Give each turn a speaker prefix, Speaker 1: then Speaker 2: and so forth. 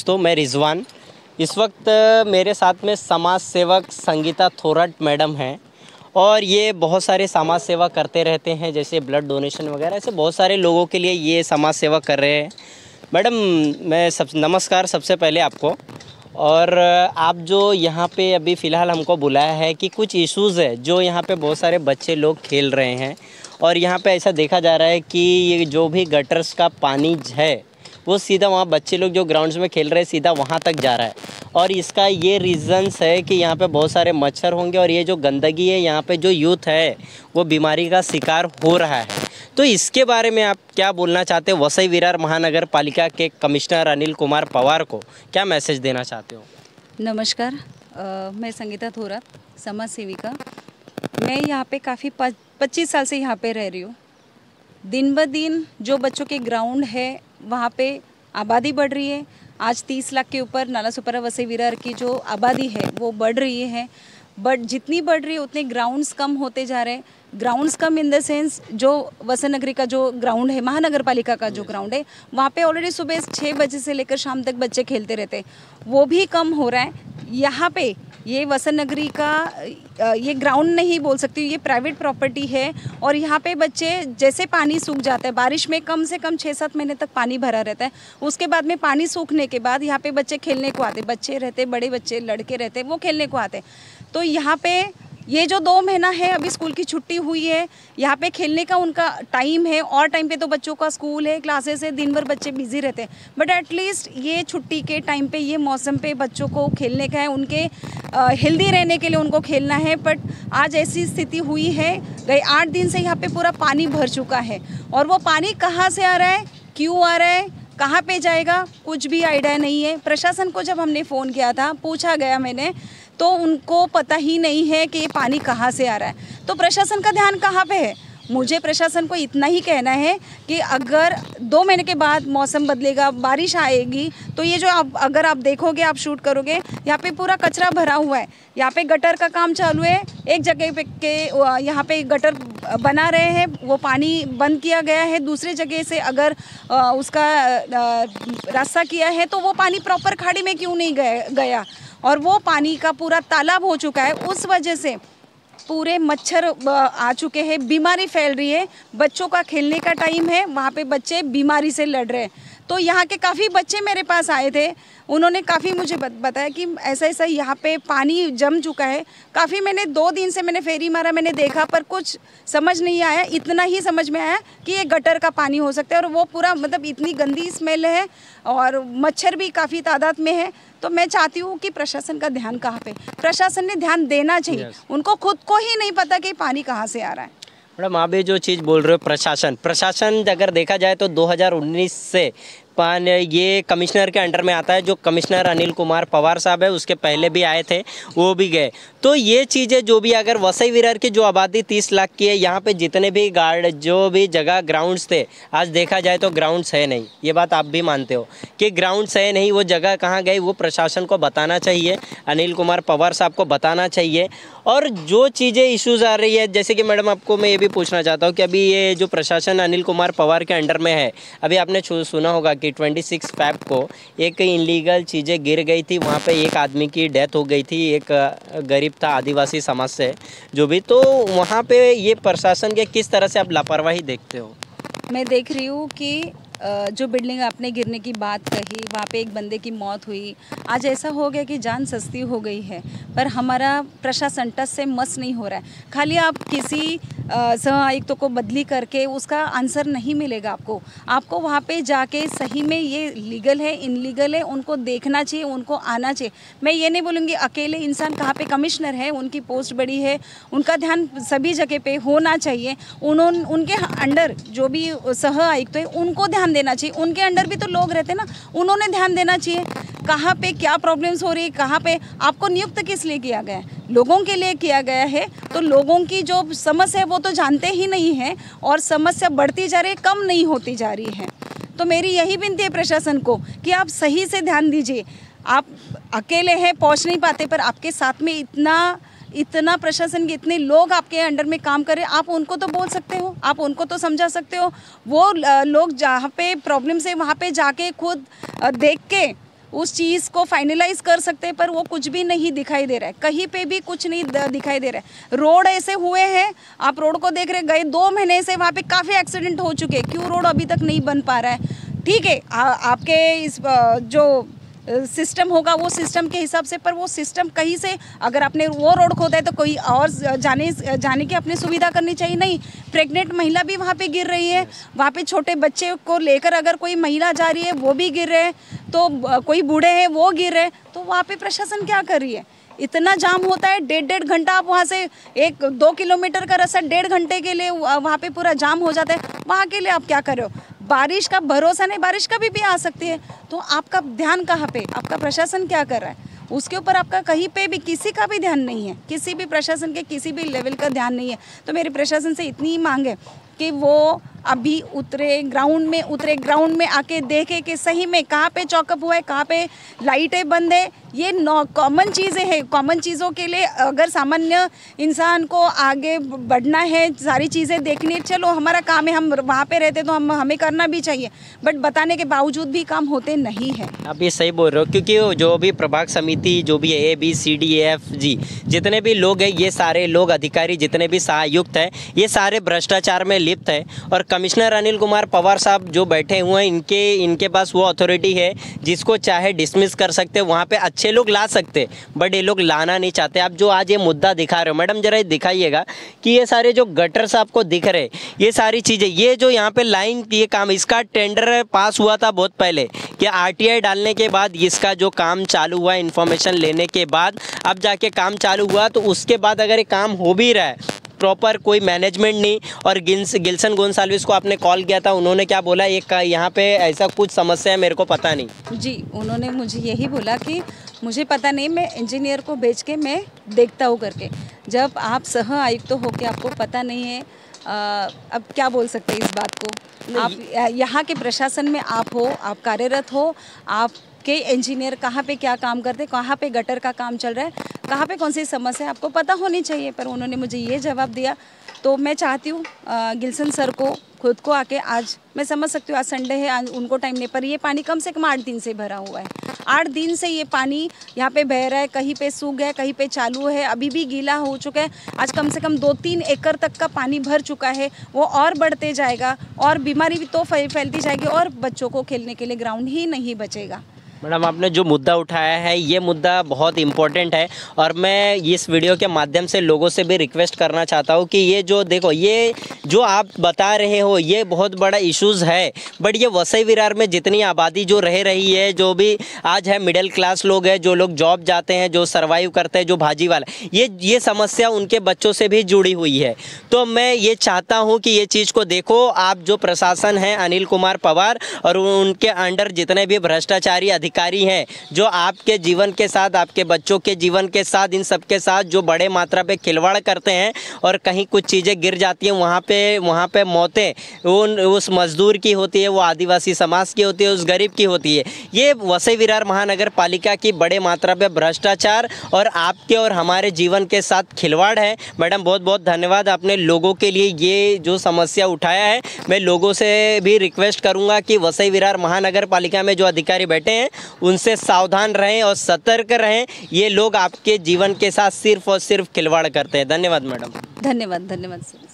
Speaker 1: दोस्तों, मैं रिजवान। इस वक्त मेरे साथ में समाज सेवक संगीता थोराट मैडम हैं और ये बहुत सारे समाज सेवा करते रहते हैं, जैसे ब्लड डोनेशन वगैरह, ऐसे बहुत सारे लोगों के लिए ये समाज सेवा कर रहे हैं। मैडम, मैं नमस्कार सबसे पहले आपको। और आप जो यहाँ पे अभी फ़िलहाल हमको बुलाया है कि कुछ इश्यूज़ है जो यहाँ पे बहुत सारे बच्चे लोग खेल रहे हैं और यहाँ पे ऐसा देखा जा रहा है कि ये जो भी गटर्स का पानी है वो सीधा वहाँ बच्चे लोग जो ग्राउंड्स में खेल रहे हैं सीधा वहाँ तक जा रहा है। और इसका ये रीज़न्स है कि यहाँ पे बहुत सारे मच्छर होंगे और ये जो गंदगी है यहाँ पे जो यूथ है वो बीमारी का शिकार हो रहा है। तो इसके बारे में आप क्या बोलना चाहते हो? वसई विरार महानगर पालिका के कमिश्नर अनिल कुमार पवार को क्या मैसेज देना चाहते हो?
Speaker 2: नमस्कार, मैं संगीता थोराट, समाज सेविका। मैं यहाँ पे काफ़ी 25 साल से यहाँ पे रह रही हूँ। दिन ब दिन जो बच्चों के ग्राउंड है वहाँ पे आबादी बढ़ रही है। आज 30 लाख के ऊपर नालासोपारा वसई विरार की जो आबादी है वो बढ़ रही है। बट जितनी बढ़ रही है उतने ग्राउंड्स कम होते जा रहे हैं। Grounds come in the sense जो वसंत नगरी का जो ग्राउंड है, महानगर पालिका का जो ग्राउंड है, वहाँ पे ऑलरेडी सुबह 6 बजे से लेकर शाम तक बच्चे खेलते रहते हैं, वो भी कम हो रहा है। यहाँ पे ये वसंत नगरी का ये ग्राउंड नहीं बोल सकती, ये प्राइवेट प्रॉपर्टी है और यहाँ पे बच्चे जैसे पानी सूख जाता है, बारिश में कम से कम 6-7 महीने तक पानी भरा रहता है, उसके बाद में पानी सूखने के बाद यहाँ पे बच्चे खेलने को आते, बच्चे रहते, बड़े बच्चे, लड़के रहते, वो खेलने को आते। तो यहाँ पे ये जो 2 महीना है अभी स्कूल की छुट्टी हुई है, यहाँ पे खेलने का उनका टाइम है और टाइम पे तो बच्चों का स्कूल है, क्लासेस है, दिन भर बच्चे बिजी रहते हैं। बट एटलीस्ट ये छुट्टी के टाइम पे, ये मौसम पे बच्चों को खेलने का है, उनके हेल्दी रहने के लिए उनको खेलना है। बट आज ऐसी स्थिति हुई है, गए 8 दिन से यहाँ पे पूरा पानी भर चुका है और वो पानी कहाँ से आ रहा है, क्यों आ रहा है, कहाँ पे जाएगा, कुछ भी आइडिया नहीं है। प्रशासन को जब हमने फ़ोन किया था, पूछा गया मैंने, तो उनको पता ही नहीं है कि ये पानी कहाँ से आ रहा है। तो प्रशासन का ध्यान कहाँ पे है? मुझे प्रशासन को इतना ही कहना है कि अगर 2 महीने के बाद मौसम बदलेगा, बारिश आएगी, तो ये जो अगर आप देखोगे, आप शूट करोगे, यहाँ पे पूरा कचरा भरा हुआ है। यहाँ पे गटर का काम चालू है, एक जगह पे के यहाँ पे गटर बना रहे हैं, वो पानी बंद किया गया है। दूसरी जगह से अगर उसका रास्ता किया है तो वो पानी प्रॉपर खाड़ी में क्यों नहीं गया और वो पानी का पूरा तालाब हो चुका है। उस वजह से पूरे मच्छर आ चुके हैं, बीमारी फैल रही है। बच्चों का खेलने का टाइम है, वहाँ पे बच्चे बीमारी से लड़ रहे हैं। तो यहाँ के काफ़ी बच्चे मेरे पास आए थे, उन्होंने काफ़ी मुझे बताया कि ऐसा ऐसा यहाँ पे पानी जम चुका है। काफ़ी मैंने 2 दिन से मैंने फेरी मारा, मैंने देखा, पर कुछ समझ नहीं आया। इतना ही समझ में आया कि ये गटर का पानी हो सकता है और वो पूरा मतलब इतनी गंदी स्मेल है और मच्छर भी काफ़ी तादाद में है। तो मैं चाहती हूँ कि प्रशासन का ध्यान कहाँ पे, प्रशासन ने ध्यान देना चाहिए। उनको खुद को ही नहीं पता कि पानी कहाँ से आ रहा है।
Speaker 1: मैडम, आप ये जो चीज़ बोल रहे हो, प्रशासन अगर देखा जाए तो 2019 से ये कमिश्नर के अंडर में आता है। जो कमिश्नर अनिल कुमार पवार साहब है उसके पहले भी आए थे, वो भी गए। तो ये चीज़ें जो भी, अगर वसई विरार की जो आबादी 30 लाख की है, यहाँ पे जितने भी जो भी जगह ग्राउंड्स थे, आज देखा जाए तो ग्राउंड्स है नहीं। ये बात आप भी मानते हो कि ग्राउंड्स है नहीं, वो जगह कहाँ गई वो प्रशासन को बताना चाहिए, अनिल कुमार पवार साहब को बताना चाहिए। और जो चीज़ें इश्यूज़ आ रही है, जैसे कि मैडम आपको मैं ये भी पूछना चाहता हूँ कि अभी ये जो प्रशासन अनिल कुमार पवार के अंडर में है, अभी आपने सुना होगा कि 26 फ़रवरी को एक इनलीगल चीज़ें गिर गई थी, वहाँ पे एक आदमी की डेथ हो गई थी, एक गरीब था, आदिवासी समाज से जो भी। तो वहाँ पे ये प्रशासन के किस तरह से आप लापरवाही देखते हो?
Speaker 2: मैं देख रही हूँ कि जो बिल्डिंग आपने गिरने की बात कही, वहाँ पे एक बंदे की मौत हुई। आज ऐसा हो गया कि जान सस्ती हो गई है, पर हमारा प्रशासन टस से मस नहीं हो रहा है। खाली आप किसी सह आयुक्तों को बदली करके उसका आंसर नहीं मिलेगा आपको वहाँ पे जाके सही में ये लीगल है, इनलीगल है, उनको देखना चाहिए, उनको आना चाहिए। मैं ये नहीं बोलूँगी अकेले इंसान कहाँ पे, कमिश्नर है, उनकी पोस्ट बड़ी है, उनका ध्यान सभी जगह पे होना चाहिए। उनके अंडर जो भी सह आयुक्त है उनको ध्यान देना चाहिए। उनके अंडर भी तो लोग रहते हैं ना, उन्होंने ध्यान देना चाहिए कहाँ पे क्या प्रॉब्लम्स हो रही है, कहाँ पे। आपको नियुक्त किस लिए किया गया है? लोगों के लिए किया गया है। तो लोगों की जो समस्या है वो तो जानते ही नहीं है और समस्या बढ़ती जा रही है, कम नहीं होती जा रही है। तो मेरी यही विनती है प्रशासन को कि आप सही से ध्यान दीजिए। आप अकेले हैं, पहुंच नहीं पाते, पर आपके साथ में इतना प्रशासन के इतने लोग आपके अंडर में काम करें, आप उनको तो बोल सकते हो, आप उनको तो समझा सकते हो। वो लोग जहाँ पे प्रॉब्लम्स है वहाँ पे जाके खुद देख के उस चीज़ को फाइनलाइज कर सकते हैं, पर वो कुछ भी नहीं दिखाई दे रहा है, कहीं पे भी कुछ नहीं दिखाई दे रहा है। रोड ऐसे हुए हैं, आप रोड को देख रहे, गए 2 महीने से वहाँ पे काफ़ी एक्सीडेंट हो चुके हैं, क्यों रोड अभी तक नहीं बन पा रहा है? ठीक है, आपके इस जो सिस्टम होगा वो सिस्टम के हिसाब से, पर वो सिस्टम कहीं से अगर आपने वो रोड खोदा है तो कोई और जाने की अपनी सुविधा करनी चाहिए। नहीं, प्रेग्नेंट महिला भी वहाँ पे गिर रही है, वहाँ पे छोटे बच्चे को लेकर अगर कोई महिला जा रही है वो भी गिर रहे हैं, तो कोई बूढ़े हैं वो गिर रहे हैं, तो वहाँ पे प्रशासन क्या कर रही है? इतना जाम होता है, 1.5 घंटा आप वहाँ से 1-2 किलोमीटर का रास्ता 1.5 घंटे के लिए वहाँ पे पूरा जाम हो जाता है, वहाँ के लिए आप क्या कर रहे हो? बारिश का भरोसा नहीं, बारिश कभी भी आ सकती है, तो आपका ध्यान कहाँ पे, आपका प्रशासन क्या कर रहा है उसके ऊपर आपका कहीं पे भी किसी का भी ध्यान नहीं है, किसी भी प्रशासन के किसी भी लेवल का ध्यान नहीं है। तो मेरी प्रशासन से इतनी ही मांग है कि वो अभी ग्राउंड में आके देखे कि सही में कहाँ पे चौकअप हुआ है, कहाँ पे लाइटें बंद है। ये कॉमन चीज़ें हैं, कॉमन चीज़ों के लिए अगर सामान्य इंसान को आगे बढ़ना है, सारी चीज़ें देखनी है, चलो हमारा काम है, हम वहाँ पे रहते तो हमें करना भी चाहिए, बट बताने के बावजूद भी काम होते नहीं हैं।
Speaker 1: आप ये सही बोल रहे हो, क्योंकि जो भी प्रभाग समिति जो भी है ABCDEFG जितने भी लोग हैं, ये सारे लोग अधिकारी जितने भी सहायुक्त हैं, ये सारे भ्रष्टाचार में लिप्त है। और कमिश्नर अनिल कुमार पवार साहब जो बैठे हुए हैं, इनके पास वो अथॉरिटी है जिसको चाहे डिसमिस कर सकते, वहाँ पे अच्छे लोग ला सकते, बट ये लोग लाना नहीं चाहते। आप जो आज ये मुद्दा दिखा रहे हो मैडम, जरा ये दिखाइएगा कि ये सारे जो गटर्स आपको दिख रहे, ये सारी चीज़ें, ये जो यहाँ पे लाइन, ये काम, इसका टेंडर पास हुआ था बहुत पहले कि RTI डालने के बाद इसका जो काम चालू हुआ, इन्फॉर्मेशन लेने के बाद अब जाके काम चालू हुआ। तो उसके बाद अगर ये काम हो भी रहा है, प्रॉपर कोई मैनेजमेंट नहीं। और गिल्सन गोंसाल्विस को आपने कॉल किया था, उन्होंने क्या बोला, एक यहाँ पे ऐसा कुछ समस्या है, मेरे को पता नहीं। जी,
Speaker 2: उन्होंने मुझे यही बोला कि मुझे पता नहीं, मैं इंजीनियर को भेज के मैं देखता हूँ करके। जब आप सह आयुक्त हो के आपको पता नहीं है, अब क्या बोल सकते हैं इस बात को? आप यहाँ के प्रशासन में आप हो, आप कार्यरत हो, आप के इंजीनियर कहाँ पे क्या काम करते, कहाँ पे गटर का काम चल रहा है, कहाँ पे कौन सी समस्या है, आपको पता होनी चाहिए। पर उन्होंने मुझे ये जवाब दिया। तो मैं चाहती हूँ गिल्सन सर को खुद को आके, आज मैं समझ सकती हूँ आज संडे है, आज उनको टाइम नहीं, पर ये पानी कम से कम 8 दिन से भरा हुआ है। 8 दिन से ये पानी यहाँ पे बह रहा है, कहीं पे सूख गया, कहीं पे चालू है, अभी भी गीला हो चुका है। आज कम से कम 2-3 एकड़ तक का पानी भर चुका है, वो और बढ़ते जाएगा और बीमारी भी तो फैलती जाएगी और बच्चों को खेलने के लिए ग्राउंड ही नहीं बचेगा।
Speaker 1: मैडम, आपने जो मुद्दा उठाया है ये मुद्दा बहुत इम्पोर्टेंट है, और मैं इस वीडियो के माध्यम से लोगों से भी रिक्वेस्ट करना चाहता हूँ कि ये जो देखो, ये जो आप बता रहे हो ये बहुत बड़ा इश्यूज़ है, बट ये वसई विरार में जितनी आबादी जो रह रही है, जो भी आज है मिडिल क्लास लोग हैं, जो लोग जॉब जाते हैं, जो सर्वाइव करते हैं, जो भाजी वाला, ये समस्या उनके बच्चों से भी जुड़ी हुई है। तो मैं ये चाहता हूँ कि ये चीज़ को देखो, आप जो प्रशासन है अनिल कुमार पवार और उनके अंडर जितने भी भ्रष्टाचारी अधिकारी हैं, जो आपके जीवन के साथ, आपके बच्चों के जीवन के साथ, इन सब के साथ जो बड़े मात्रा पे खिलवाड़ करते हैं और कहीं कुछ चीज़ें गिर जाती हैं, वहाँ पे मौतें उस मजदूर की होती है, वो आदिवासी समाज की होती है, उस गरीब की होती है। ये वसई विरार महानगर पालिका की बड़े मात्रा पे भ्रष्टाचार और आपके और हमारे जीवन के साथ खिलवाड़ है। मैडम, बहुत बहुत धन्यवाद, आपने लोगों के लिए ये जो समस्या उठाया है। मैं लोगों से भी रिक्वेस्ट करूँगा कि वसई विरार महानगर पालिका में जो अधिकारी बैठे हैं उनसे सावधान रहें और सतर्क रहें। ये लोग आपके जीवन के साथ सिर्फ और सिर्फ खिलवाड़ करते हैं। धन्यवाद मैडम।
Speaker 2: धन्यवाद सर।